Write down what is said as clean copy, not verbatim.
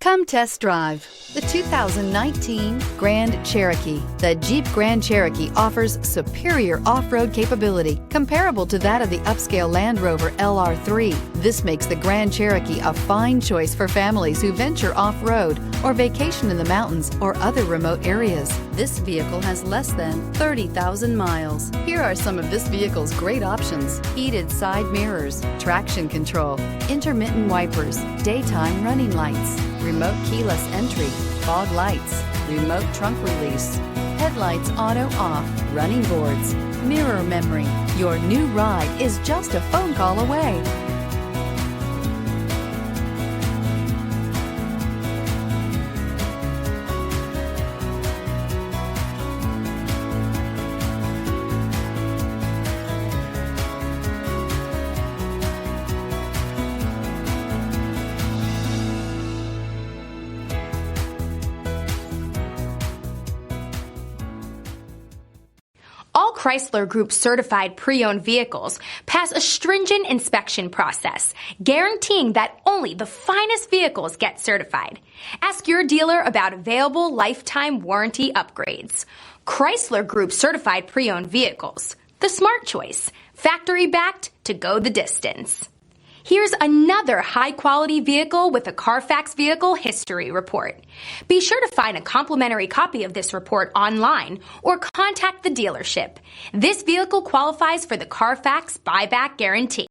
Come test drive the 2019 Grand Cherokee. The Jeep Grand Cherokee offers superior off-road capability comparable to that of the upscale Land Rover LR3. This makes the Grand Cherokee a fine choice for families who venture off-road or vacation in the mountains or other remote areas. This vehicle has less than 30,000 miles. Here are some of this vehicle's great options: heated side mirrors, traction control, intermittent wipers, daytime running lights, remote keyless entry, fog lights, remote trunk release, headlights auto off, running boards, mirror memory. Your new ride is just a phone call away. All Chrysler Group certified pre-owned vehicles pass a stringent inspection process, guaranteeing that only the finest vehicles get certified. Ask your dealer about available lifetime warranty upgrades. Chrysler Group certified pre-owned vehicles, the smart choice, factory backed to go the distance. Here's another high-quality vehicle with a Carfax Vehicle History Report. Be sure to find a complimentary copy of this report online or contact the dealership. This vehicle qualifies for the Carfax Buyback Guarantee.